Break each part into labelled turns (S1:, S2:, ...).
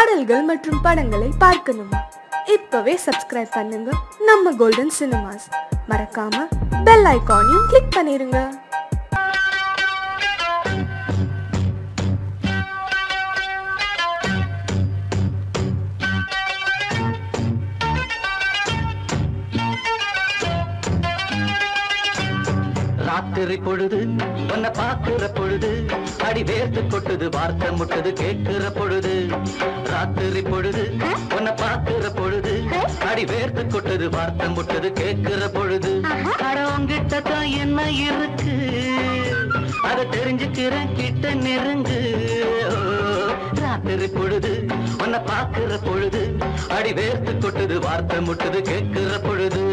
S1: பாடல்கள் மற்றும் படங்களை பார்க்கணுமா? இப்பவே சப்ஸ்கிரைப் பண்ணுங்க நம்ம கோல்டன் சினிமாஸ். மறக்காம பெல் ஐகானையும் கிளிக் பண்ணிருங்க.
S2: ராத்திரி பொழுது உன்னை பார்க்கிற பொழுது அடி வேர்த்து கொட்டுது, வார்த்தை முட்டுது கேட்கிற பொழுது. ராத்திரி பொழுது உன்னை பார்க்கிற பொழுது அடி வேர்த்து கொட்டுது, வார்த்தை முட்டுது கேட்கிற பொழுது. அடவங்கிட்ட தான் என்ன இருக்கு அதை தெரிஞ்சுக்கிறேன், கிட்ட நெருங்கு. ராத்திரி பொழுது உன்னை பார்க்கிற பொழுது அடி வேர்த்து கொட்டுது, வார்த்தை முட்டுது கேட்கிற பொழுது.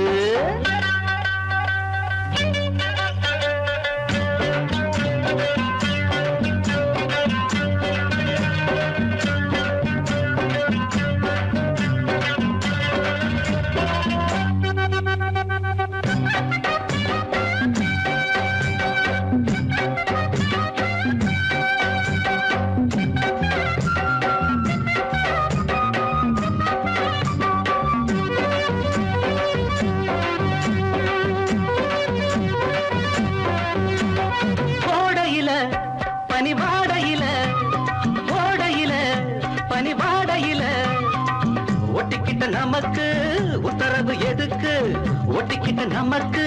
S2: பனிவாடையில ஓடையில பனிவாடையில ஒட்டிக்கிட்ட நமக்கு உத்தரவு எதுக்கு? ஒட்டிக்கிட்ட நமக்கு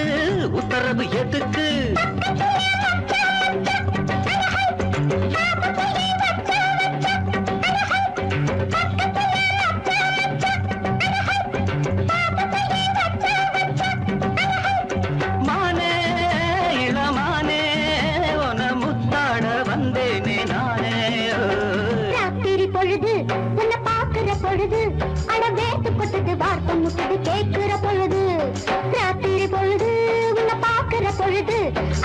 S2: உத்தரவு எதுக்கு?
S3: பொழுது அட வேர்த்து கொட்டது, வார்த்தை முட்டது கேட்கிற பொழுது. ராத்திரி பொழுது உன்னை பார்க்கிற பொழுது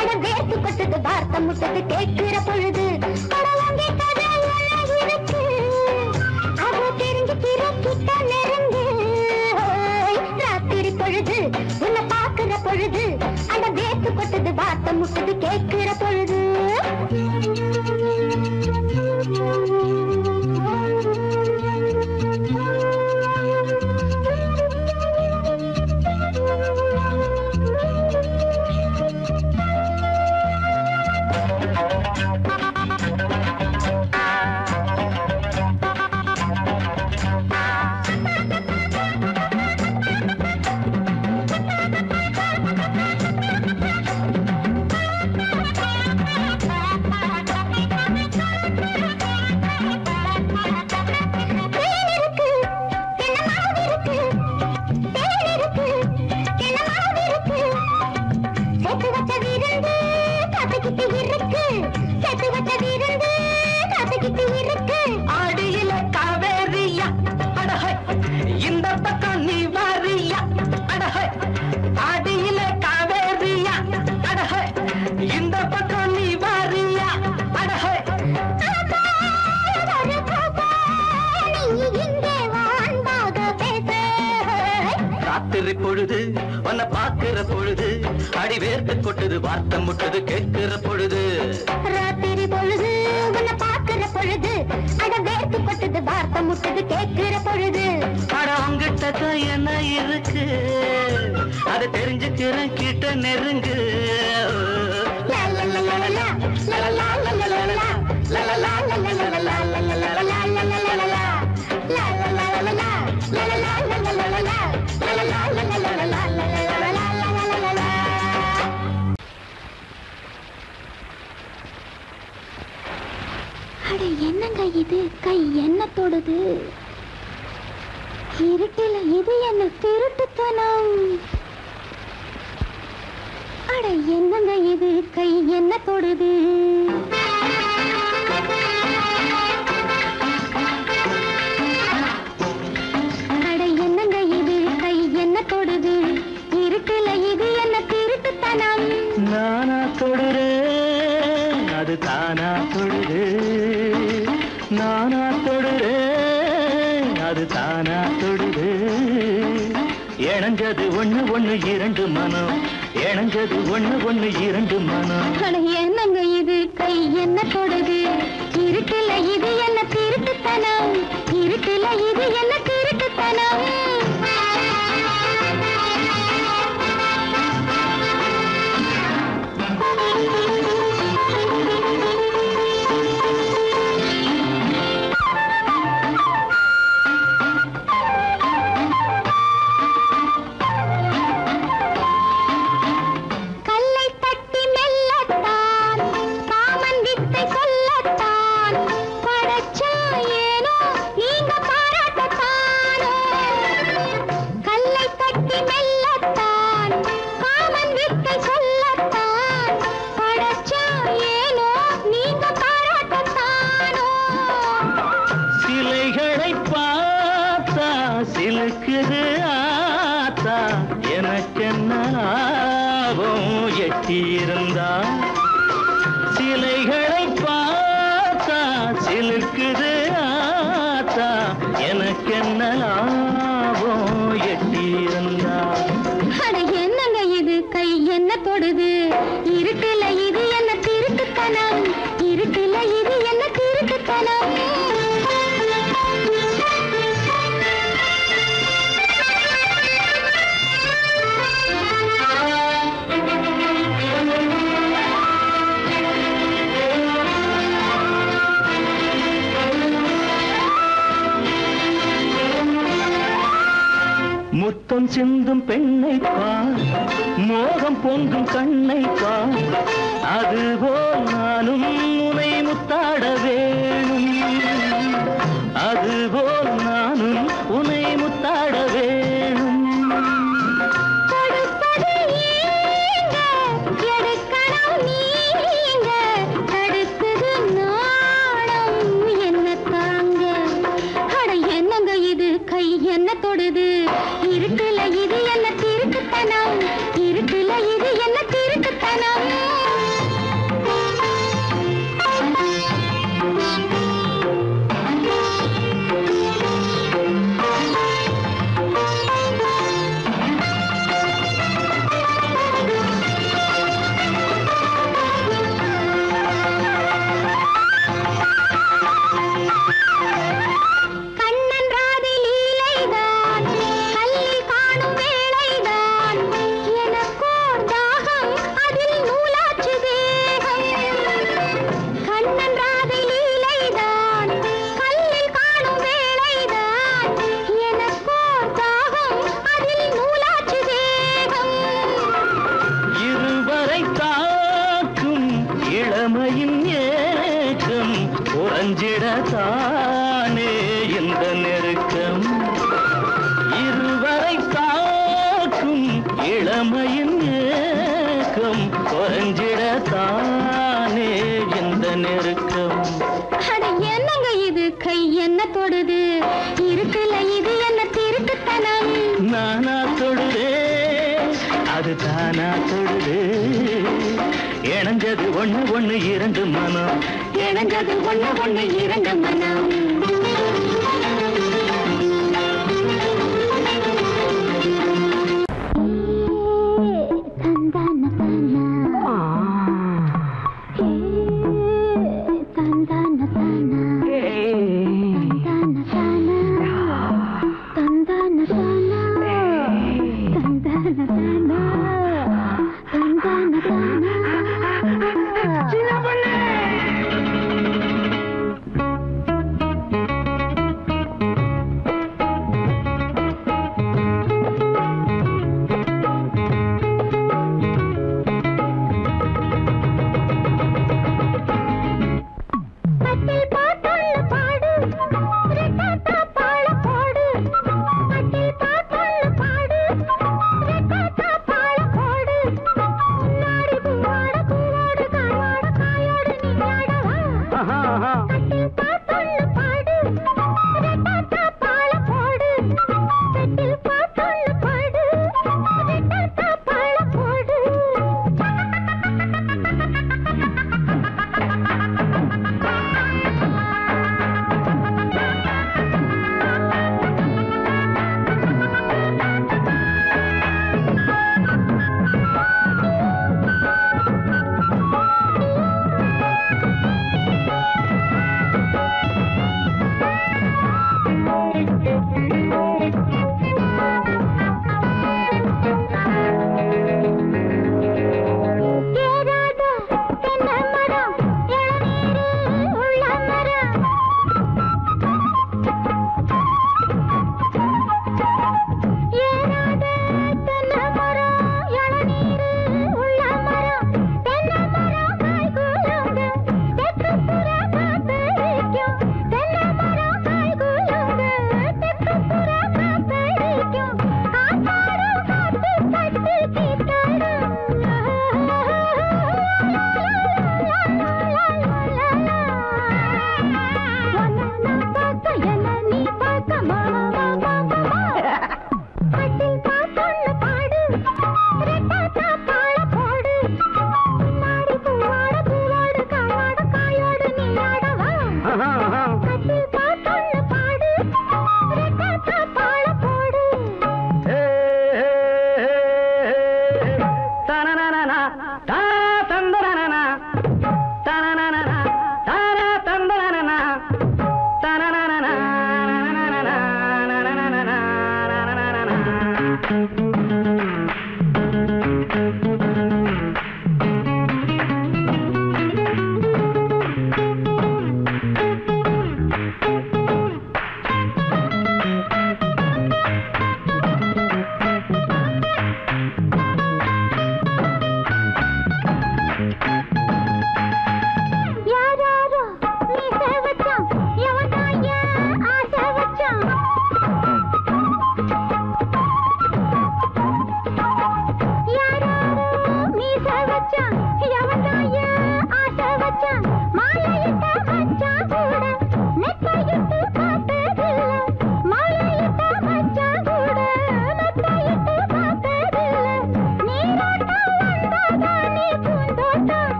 S3: அட வேர்த்து கொட்டது, வார்த்தை முட்டது கேட்கிற பொழுது. இருக்கு அதை தெரிஞ்சுக்கிற கிட்ட நெருங்கு. ராத்திரி பொழுது உன்னை பார்க்கிற பொழுது அட வேர்த்து கொட்டது, வார்த்தை முட்டது கேட்கிற பொழுது. ஆடியில காவேரியா அடஹை, இந்த பக்கம் நீ வாரியா அடஹை. ஆடியில காவேரியா அடஹை, இந்த பக்கம் நீ வாரியா அடஹை. ராத்திரி பொழுது உன்னை பார்க்கிற பொழுது அடி வேர்த்து கொட்டுது, வார்த்தை முட்டுது கேட்கிற பொழுது. ராத்திரி பொழுது உன்னை பார்க்கிற பொழுது அட வேர்த்து கொட்டுது, வார்த்தை முட்டுது கேட்கிற பொழுது.
S2: அட உங்கிட்ட தான் என்ன இருக்கு அதை தெரிஞ்சுக்கிறேன், கிட்ட நெருங்கு.
S3: அட என்னங்க இது, கை என்ன தொடுது? இருட்டில இது என்ன திருட்டுத்தனம்? அட என்னங்க இது, கை என்ன தொடுது? அட என்னங்க இது, கை என்ன தொடுது? இருட்டில இது என்ன திருட்டுத்தனம்?
S2: நானா தொடுறேன் அது தானா தொடுது, நானா தொடுறேன் அது தானா தொடுது. இணைஞ்சது ஒண்ணு ஒண்ணு இரண்டு மனம், இணைஞ்சது ஒண்ணு ஒண்ணு இரண்டு மனம்.
S3: அட என்னங்க இது, கை என்ன தொடுது? இருட்டில இது என்ன திருட்டுத்தனம்? இருட்டு இது என்ன திருட்டுத்தனம் சிலைகளை பார்த்தா சிலுக்குது ஆத்தா எனக்கென்ன லாபம் எட்டியிருந்தா அட என்னங்க இது கை என்ன தொடுது இருட்டுல இது என்ன திருட்டுத்தனம் இருட்டுல இது என்ன திருட்டுத்தனம் முத்தம் சிந்தும் பெண்ணை பார் மோகம் பொங்கும் கண்ணை பார் அதுபோல் நானும் உன்னை முத்தாட வேணும் அதுபோல் நானும் உன்னை முத்தாட வேணும் என்ன தொடுது இருட்டுல இது என்ன திருட்டுத்தனம் இருட்டுல இது என்ன திருட்டுத்தனம் தானே இந்த நெருக்கம் இருவரை தாக்கும் இளமையின் ஏக்கம் குறைஞ்சிடத்தானே இந்த நெருக்கம் என்னங்க இது கை என்ன தொடுது இருக்குல இது என்ன திருட்டுத்தனம் நானா தொடுதே அது தானா தொடுது இணைஞ்சது ஒண்ணு ஒண்ணு இரண்டு மனம் இணைஞ்சது ஒண்ணு ஒண்ணு இரண்டு மனம்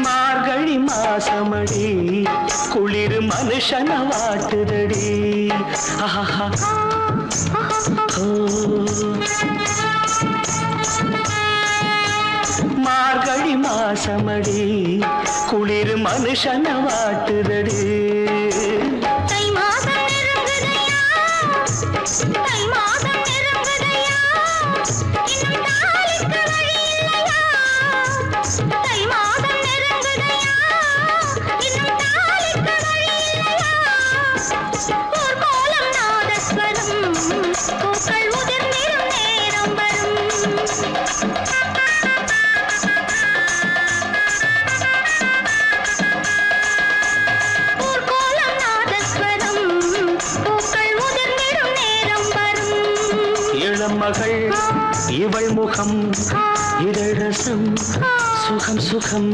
S2: மார்கழி மாசமடி குளிர் மனுஷன வாட்டுதடி மார்கழி மாசமடி குளிர் மனுஷன வாட்டுதடி மகள் இவள் முகம் இதழ் ரசம் சுகம் சுகம்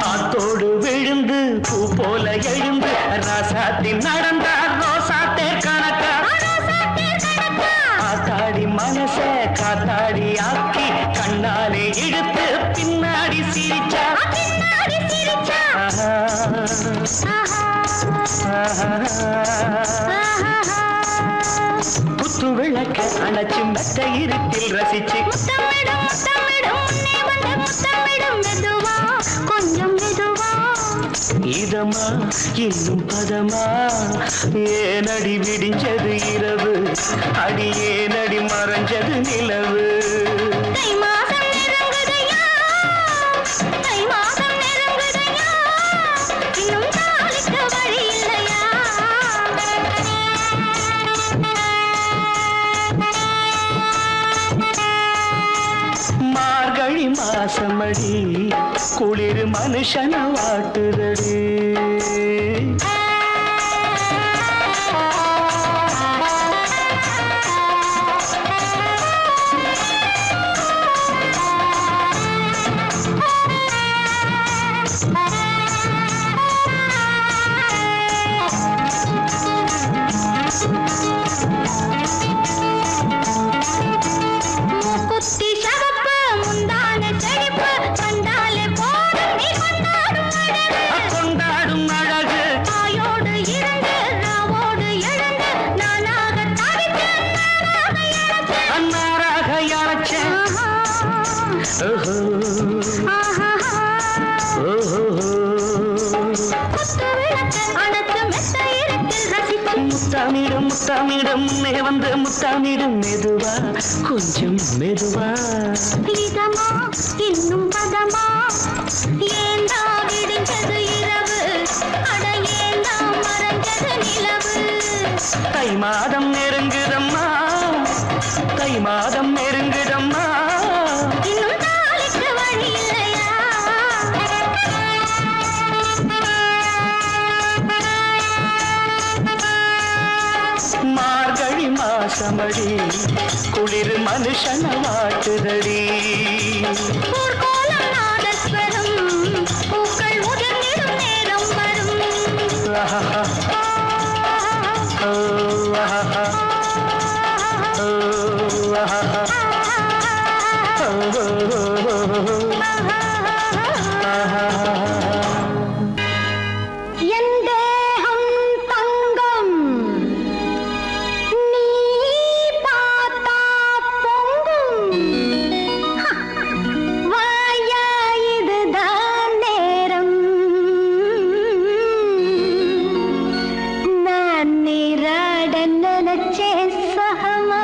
S2: ஆத்தோடு விழுந்து பூ போல எழுந்து ராசாத்தின் நடந்தார் ரோசாத்தே கணக்கா ஆத்தாடி மனச காத்தாடி ஆக்கி கண்ணாலே இழுத்து பின்னாடி சிரிச்சா குத்து விளக்க அணைச்சு மெத்த இருட்டில் ரசிச்சு கொஞ்சம் இதமா இன்னும் பதமா ஏனடி விடிஞ்சது இரவு அடி ஏனடி மறைஞ்சது நிலவு மார்கழி மாசமடி குளிர் மனுஷன வாட்டுதடி முத்தமிடும் முத்தமிடும் முன்னே வந்து முத்தமிடும் மெதுவா கொஞ்சம் மெதுவா
S3: இன்னும் பதமா ஏண்டா விடிஞ்சது இரவு அட ஏண்டா மறைஞ்சது நிலவு
S2: தை மாதம் நெருங்குதம்மா தை மாதம் நெருங்குதம்மா
S3: இன்னும் தாளிக்கு வழி இல்லையா
S2: மார்கழி மாசமடி குளிர் மனுஷன வாட்டுதடி
S3: ஊர்கோலம் நாதஸ்வரம் பூக்கள் உதிர்ந்திடும் நேரம் வரும் என் தேகம் தங்கம் நீ பார்த்தா பொங்கும் வாயா இதுதான் நேரம் நான் நீராட நினைச்சே சகமா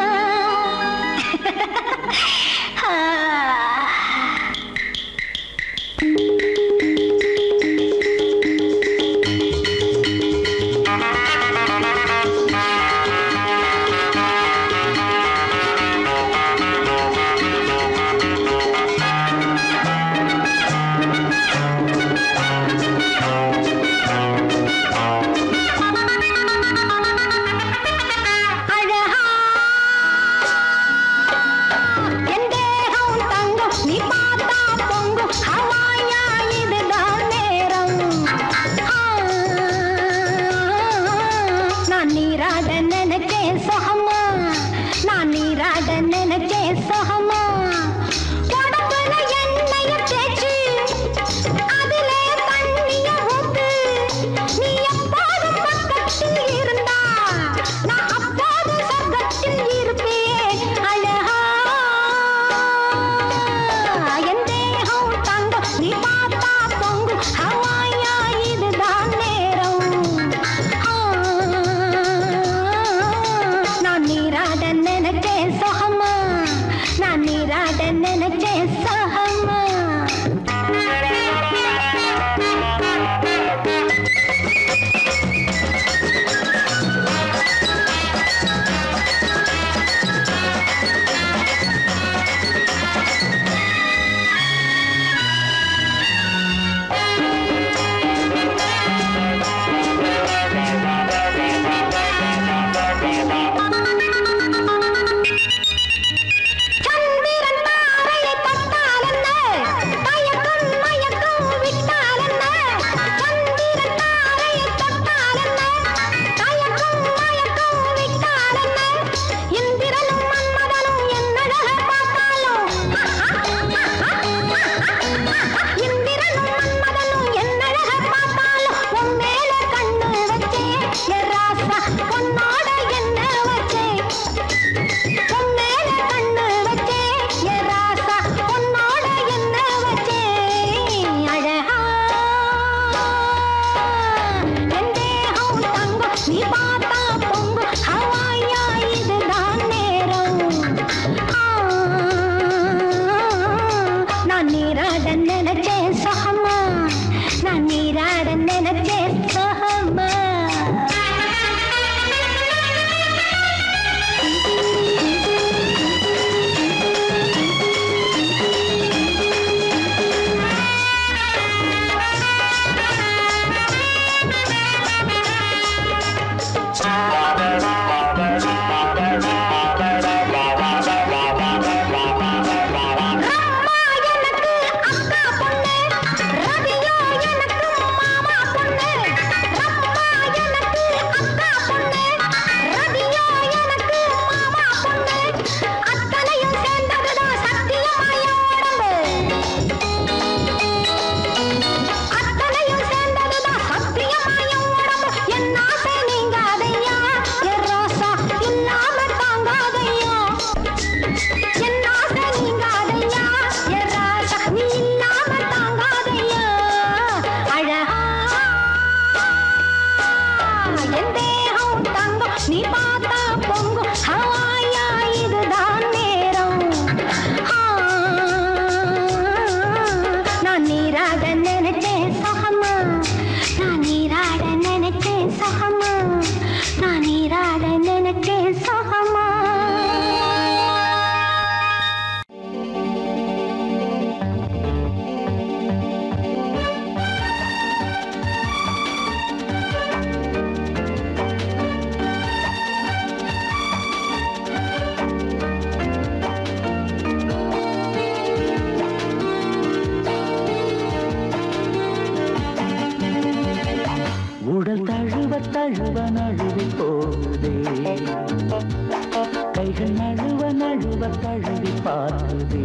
S2: பார்க்குதே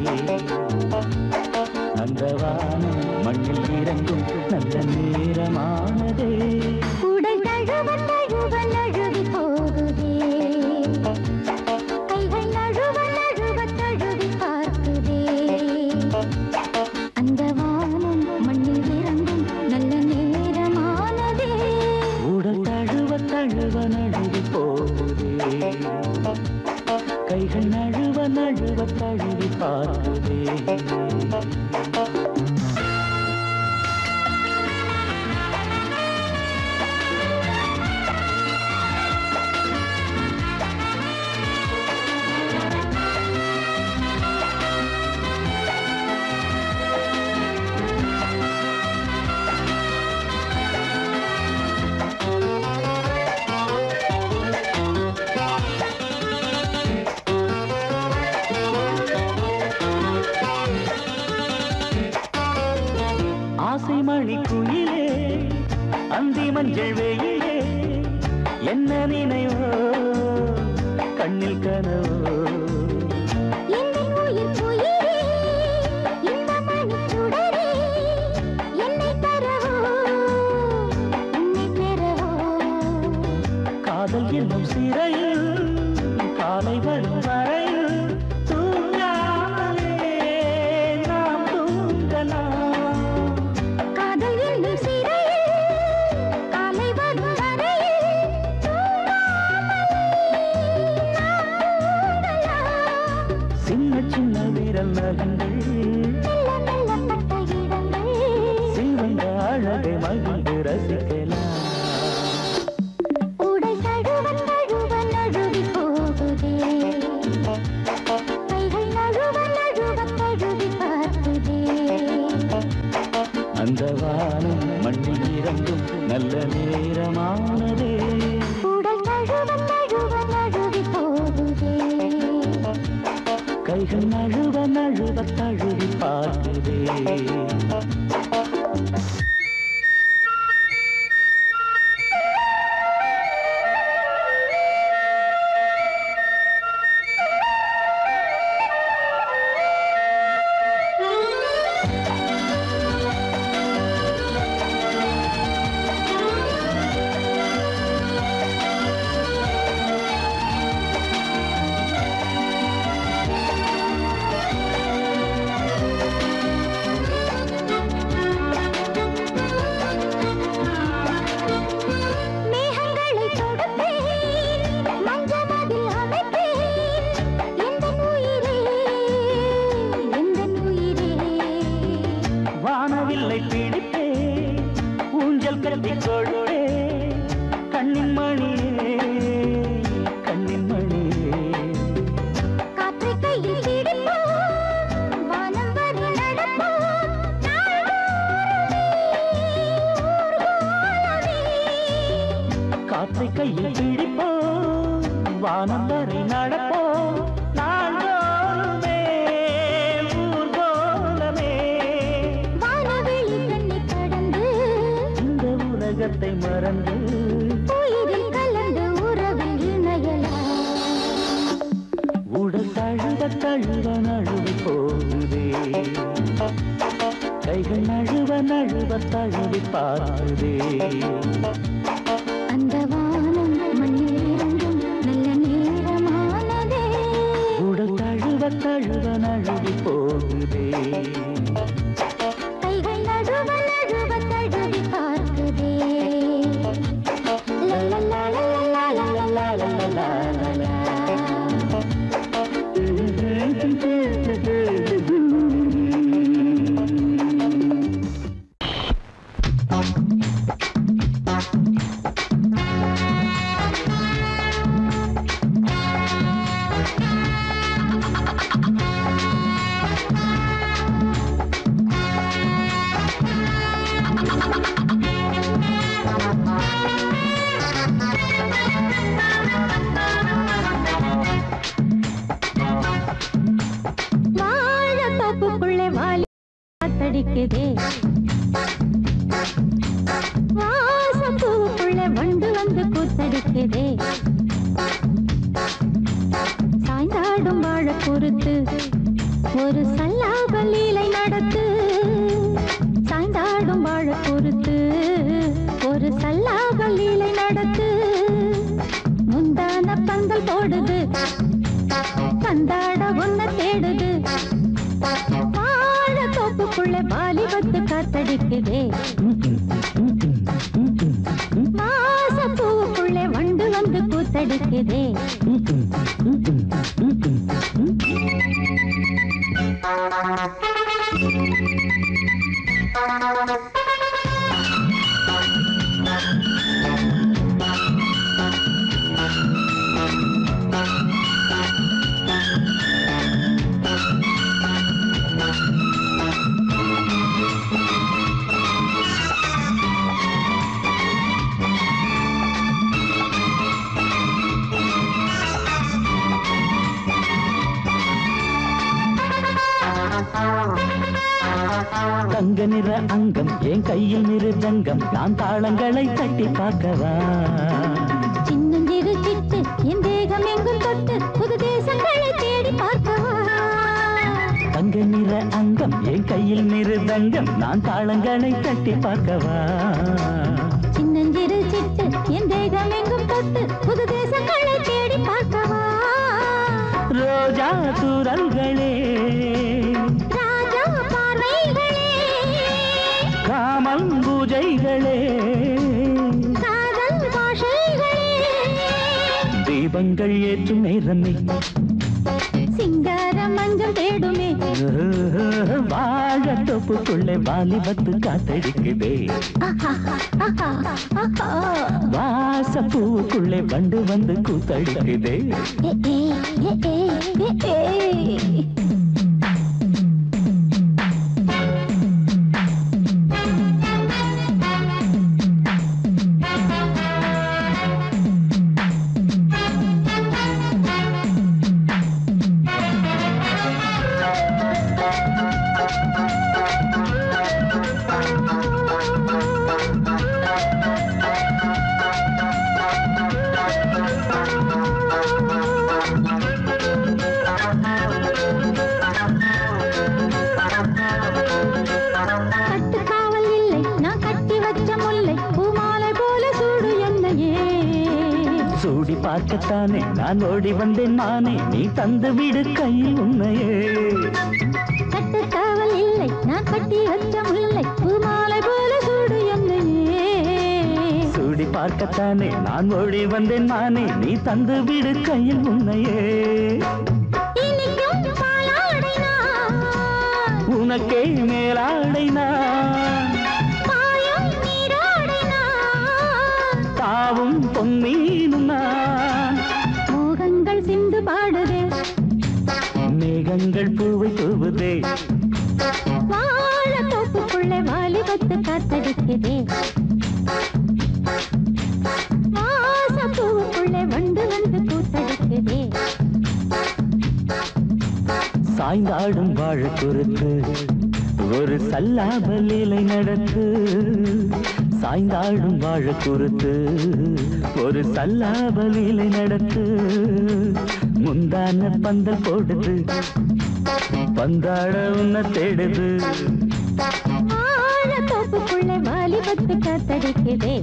S2: அந்த வானம் மண்ணில் இறங்கும் நல்ல நேரமானதே
S3: உடல் தழுவ தழுவ நழுவி போகுதே கைகள் நழுவ நழுவ தழுவி பார்க்குதே அந்த வானம் மண்ணில் இறங்கும் நல்ல நேரமானதே
S2: உடல் தழுவ தழுவ நழுவி போகுதே கைகள் நழுவ நழுவ தழுவி பார்க்குதே மணிக்குயிலே அந்தி மஞ்சள் வெயிலே என்ன நினைவோ கண்ணில் கனவோ காதல் என்னும் சிறையில் காலை வரும் வரையில் தூங்காமலே நாம் தூங்கலாம் சின்ன வீரல் நகங்கள் சிவந்த அழகை மகிழ்ந்து ரசிக்கலாம்
S3: உடை தழுவ தழுவ நழுவி போகுதே கைகள் நழுவ நழுவ தழுவி பார்க்குதே
S2: அந்த வானம் மண்ணில் இறங்கும் நல்ல நேரமானதே
S3: உடல் தழுவ தழுவ நழுவி போகுதே
S2: கைகள் நழுவ நழுவ தழுவி பார்க்குதே வானவில்லை பிடித்தே ஊஞ்சல் கட்டி கொள்ளே கண்ணின் மணியே கண்ணின் மணியே
S3: காற்றை கையில் பிடிப்போம் வானம் வரை நடப்போம்
S2: காற்றை கையில் பிடிப்போம் வானம் வரை நடப்போம் நாள்தோறுமே ஊர்கோலமே
S3: வானவெளி தன்னை கடந்து
S2: இந்த உலகத்தை மறந்து
S3: உயிரில் கலந்து உறவில் இணையலாம்
S2: உடல் தழுவ தழுவ நழுவி போகுதே கைகள் நழுவ நழுவ தழுவி பார்க்குதே
S3: அந்த வானம் மண்ணில் இறங்கும் நல்ல நேரமானதே
S2: உடல் தழுவ தழுவ நழுவி போகுதே
S3: கைகள் நழுவ நழுவ தழுவி பார்க்குதே லலலா லலலா லலலா லலலா லலலா வாழத்தோப்புக்குள்ளே வாலி காத்தடிக்குதே வாசப்பூவுக்குள்ளே வண்டு வந்து கூத்தடிக்குதே சாய்ந்தாடும் வாழ பொறுத்து ஒரு சல்லாப லீலை நடத்து சாய்ந்தாடும் வாழ பொறுத்து ஒரு சல்லாப லீலை நடத்து முந்தான பந்தல் போடுது பந்தாட ஒன்ன தேடுது வாழ தோப்புக்குள்ள வாலிபத்து காத்தடிக்குதே மாச பூவுக்குள்ளே வண்டு வந்து கூத்தடிக்குதே
S2: தங்க நிற அங்கம் என் கையில் மிருதங்கம் நான் தாளங்களை தட்டி பார்க்கவா
S3: சின்னஞ்சிறு சிட்டு என் தேகம் எங்கும் தொட்டு புது தேசங்களை தேடி பார்க்கவா
S2: தங்க நிற அங்கம் என் கையில் மிருதங்கம் நான் தாளங்களை தட்டி பார்க்கவா
S3: சின்னஞ்சிறு சிட்டு என் தேகம் எங்கும் தொட்டு புது தேசங்களை தேடி பார்க்கவா
S2: ரோஜா தூரல்களே
S3: ராஜா பார்வைகளே
S2: காமல் பூஜைகளே
S3: காதல் பாஷைகளே
S2: தீபங்கள் ஏற்றும் நேரமே
S3: சிங்கார மஞ்சள் தேடுமே
S2: வாழ தொப்புக்குள்ளே வாலிபத்து காத்தடிக்குதே வாச பூவுக்குள்ளே வண்டு வந்து கூத்தடிக்குதே பார்க்கத்தானே நான் ஓடி வந்தேன் நானே நீ தந்து விடு கையில் உன்னையே
S3: கட்டுக்காவல் இல்லை நான் கட்டி வச்ச முல்லை பூமாலை போல சூடு என்னையே
S2: சூடி பார்க்கத்தானே நான் ஓடி வந்தேன் நானே நீ தந்து விடு கையில் உன்னையே
S3: இனிக்கும் பாலாடை நான்
S2: உனக்கே மேலாடை நான்
S3: பாயும் நீராடை நான்
S2: தாவும் பொன்னீனும் நான்
S3: மோகங்கள் சிந்து பாடுதே
S2: மேகங்கள் பூவை தூவுதே
S3: வாழ தோப்புக்குள்ளே வாலிபத்து காத்தடிக்குதே வாச பூவுக்குள்ளே வண்டு வந்து கூத்தடிக்குதே
S2: சாய்ந்தாடும் வாழ குறுத்து ஒரு சல்லாப லீலை நடத்து சாய்ந்தாடும் வாழ குறுத்து ஒரு சல்லாப லீலை நடத்து முந்தான பந்தல் போடுது பந்தாட உன்ன தேடுது
S3: வாழ தோப்புக்குள்ளே வாலிபத்து காத்தடிக்குதே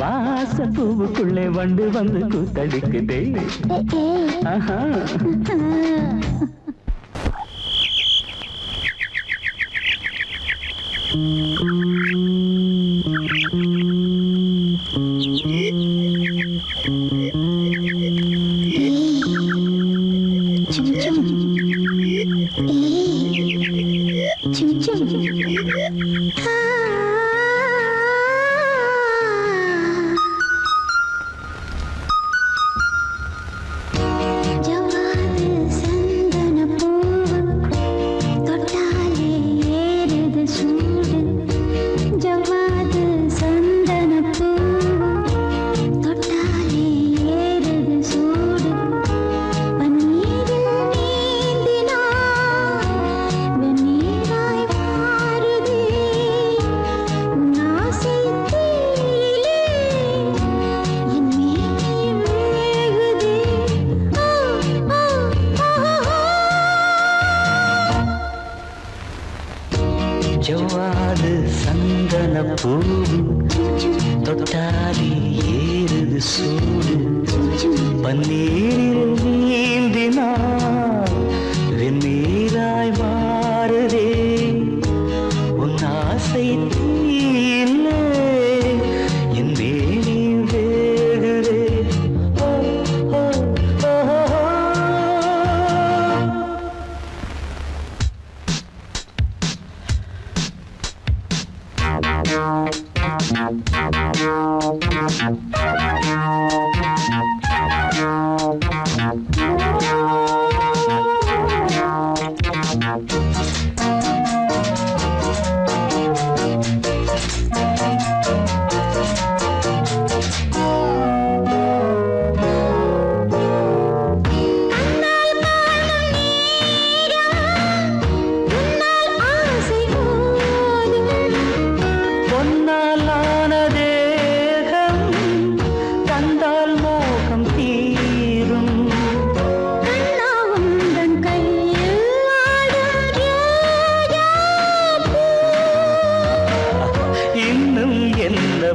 S2: வாச பூவுக்குள்ளே வண்டு வந்து கூத்தடிக்குதே ஆஹா
S3: ஜவாது சந்தன
S2: பூ தொட்டாலே ஏறுது சூடு பன்னீரில் நீந்தினான் வெந்நீராய் மாறுதே உன் ஆசை தீயிலே என் வேணி வேகுதே ஓ ஓ ஓ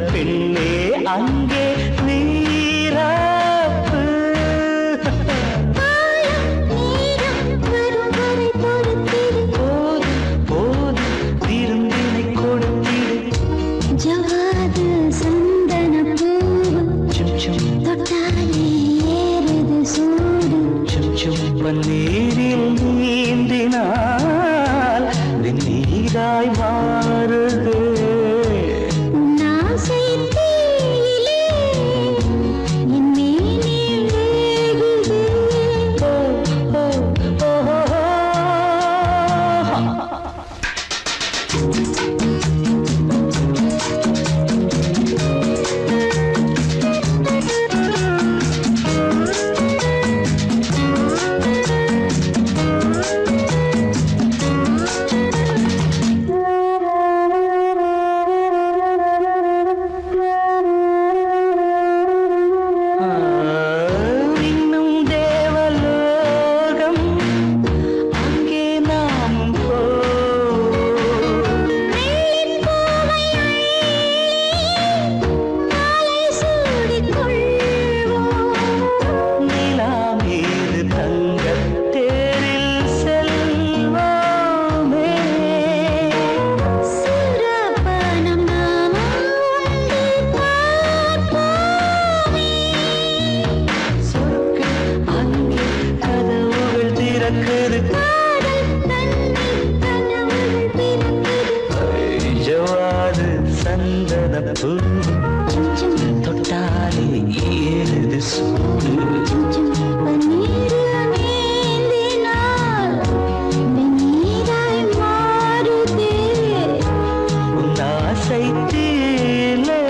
S2: பெண்ணே அங்கே நீராப்பு போது விருந்தினை கொடுத்திடு
S3: ஜவாது சந்தன பூவு தொட்டாலே ஏறுது சூடு
S2: பன்னீரில் நீந்தினால் வெந்நீராய் மாறுது ஜவாது சந்தன பூ தொட்டாலே ஏறுது சூடு உன் ஆசை தீலே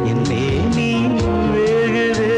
S2: என் மேனி வேகுது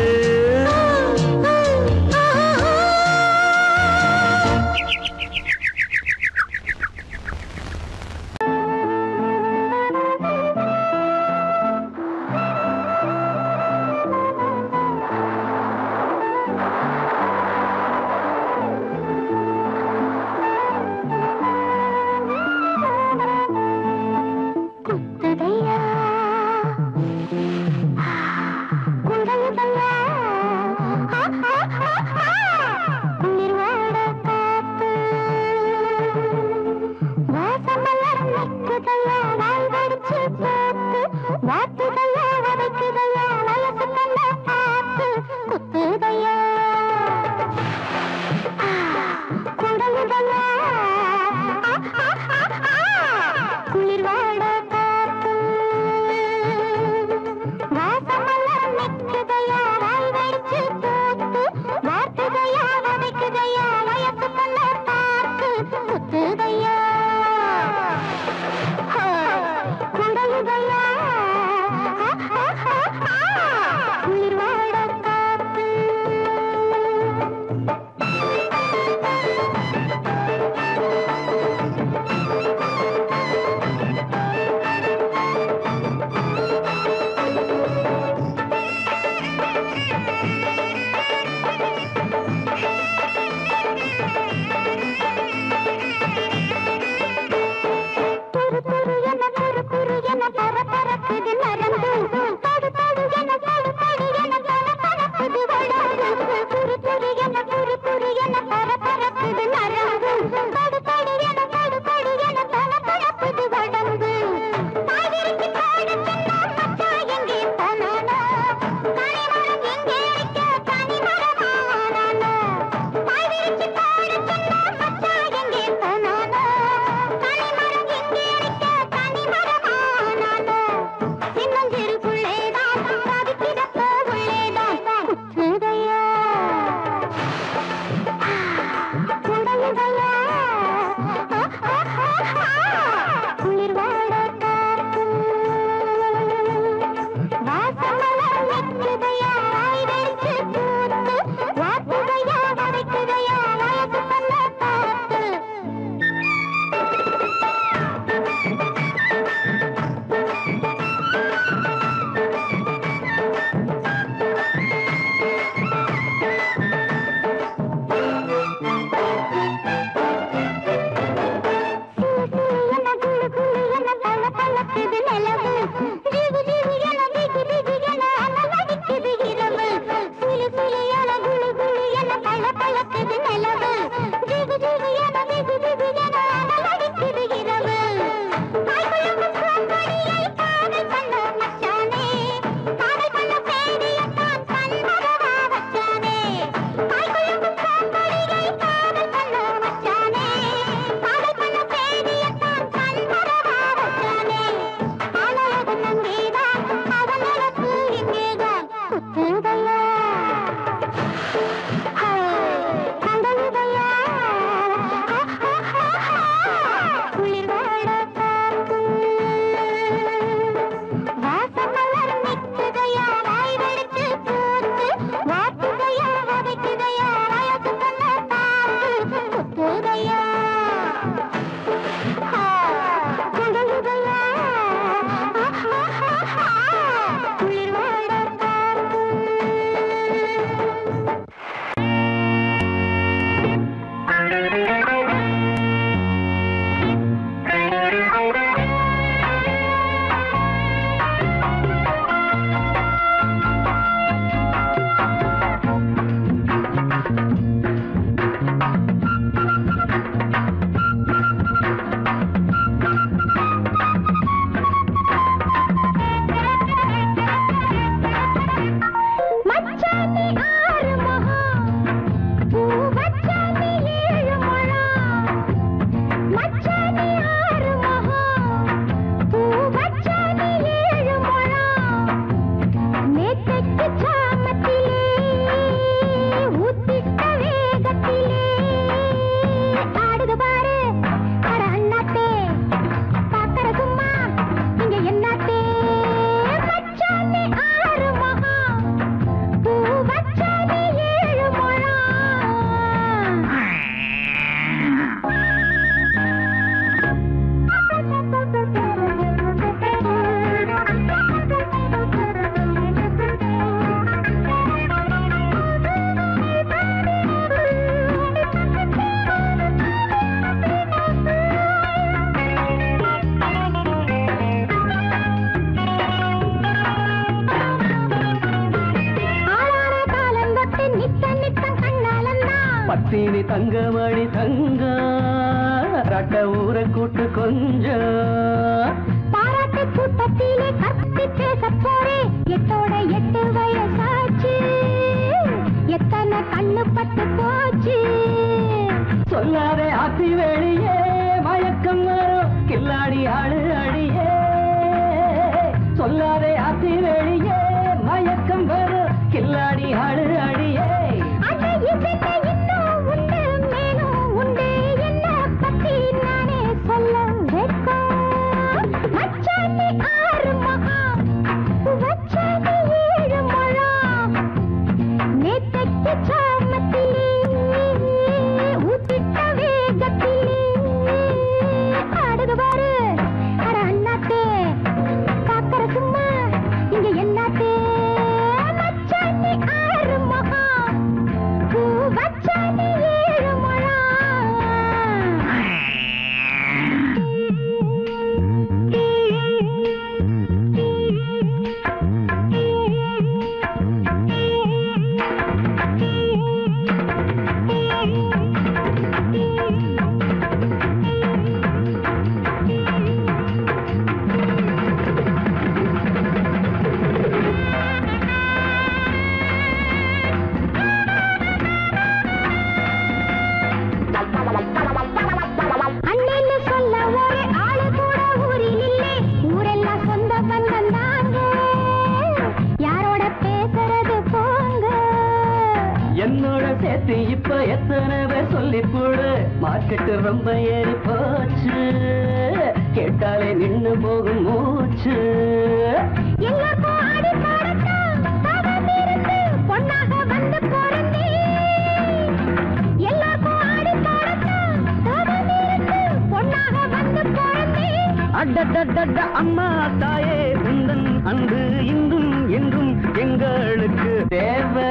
S2: பத்தினி தங்கமணி தங்க ரட்ட ஊரை கூட்டு கொஞ்சம்
S3: பாராட்டு கூட்டத்திலே கத்தி பேச போறே எட்டோட 8 வயசாச்சு எத்தனை கண்ணு பட்டு போச்சு
S2: சொல்லாதே ஆத்தி வெளியே மயக்கம் வரும் கில்லாடி ஆளு அடியே சொல்லாதே ஆத்தி வெளியே மயக்கம் வரும் கில்லாடி ஆளு அடியே இப்ப எத்தனை பேர் சொல்லி போடு மார்க்கெட்டு ரொம்ப ஏறி போச்சு கேட்டாலே நின்னு போகும் மூச்சு அடடடட அம்மா தாயே உந்தன் அன்பு இன்றும் என்றும் எங்களுக்கு தேவை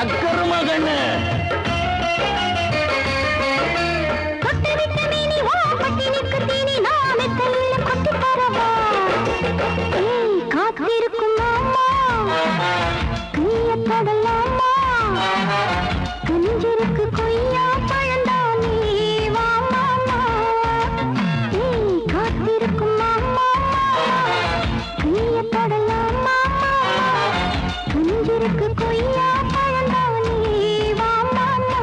S4: சக்கர மகனு
S3: காத்திருக்கும் மாமா நீய தொடலாமா கஞ்சிருக்கு கொய்யா பழந்தானே வா மாமா காத்திருக்கும் மாமா நீய தொடலாமா கஞ்சிருக்கு கொய்யா பழந்தானே வா மாமா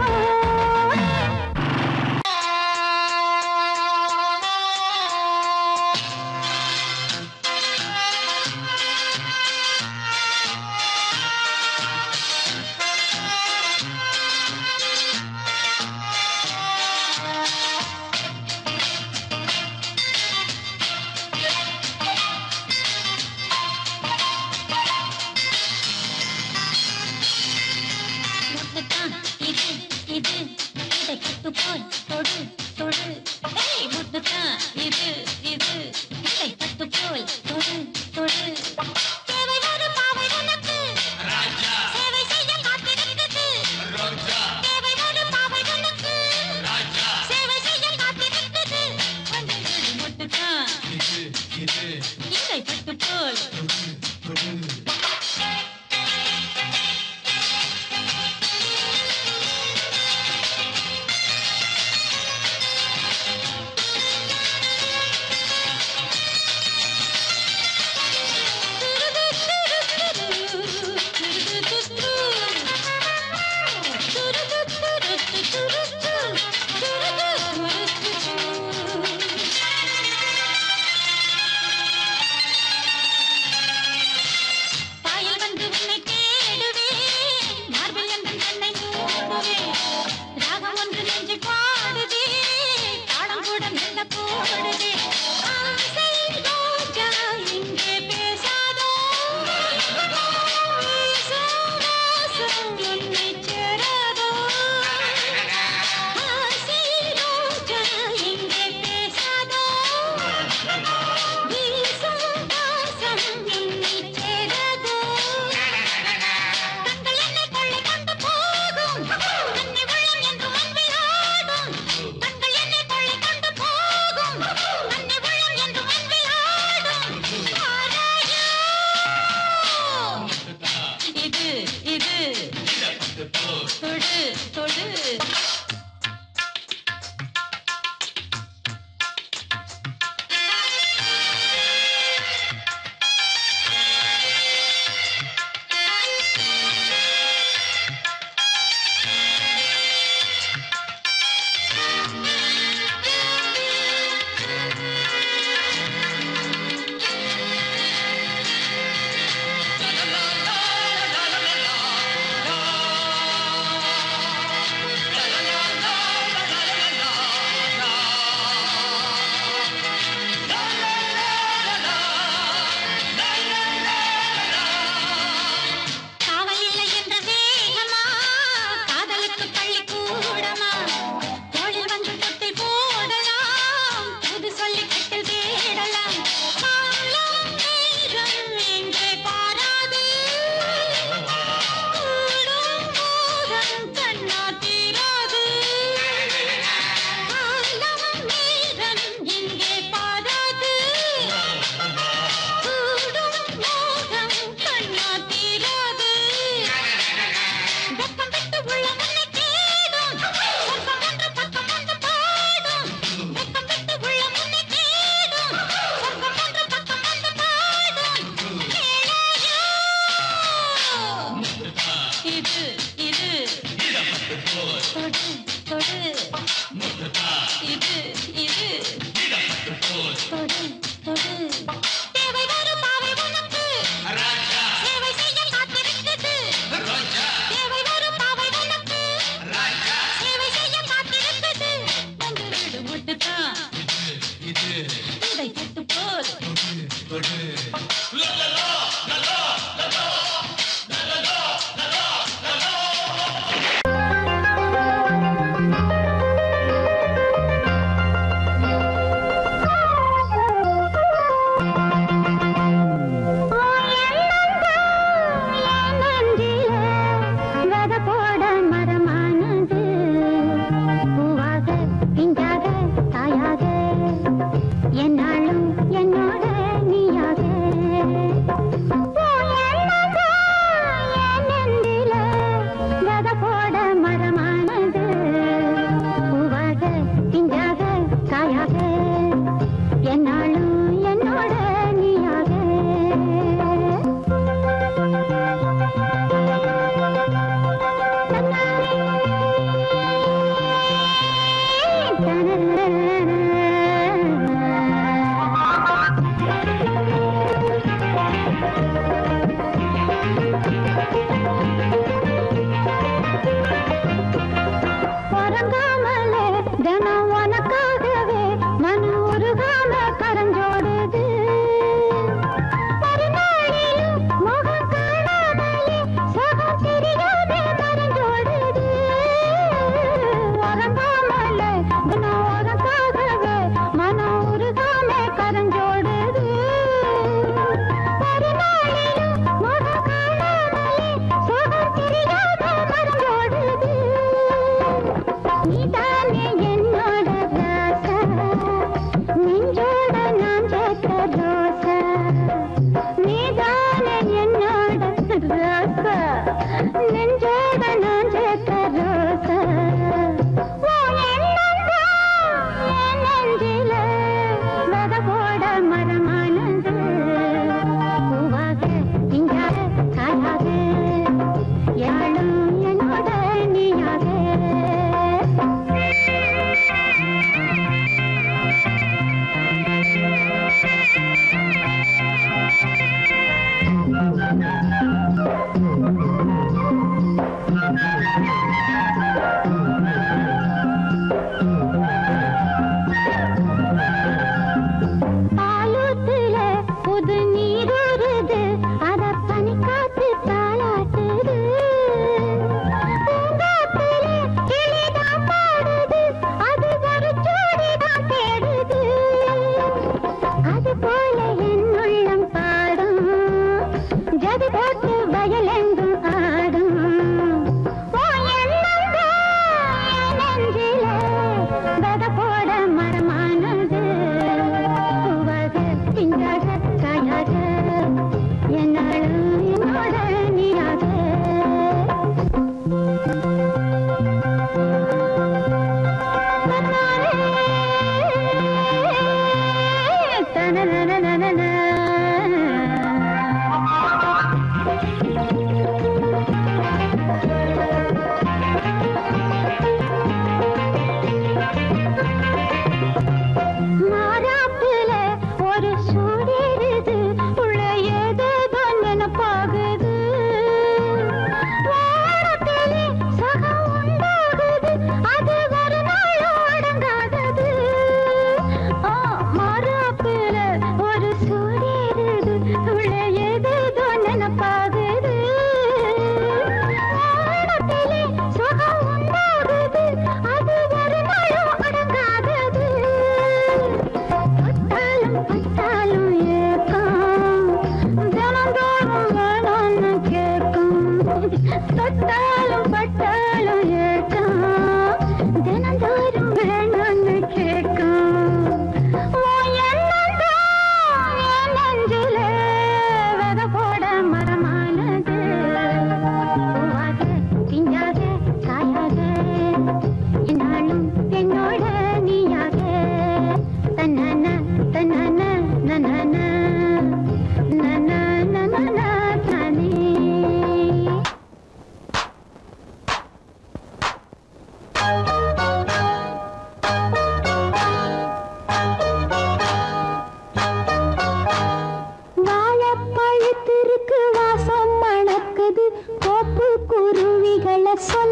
S3: வாழைப்பழத்திற்கு வாசம் மணக்குது கோப்பு குருவிகளை சொல்ல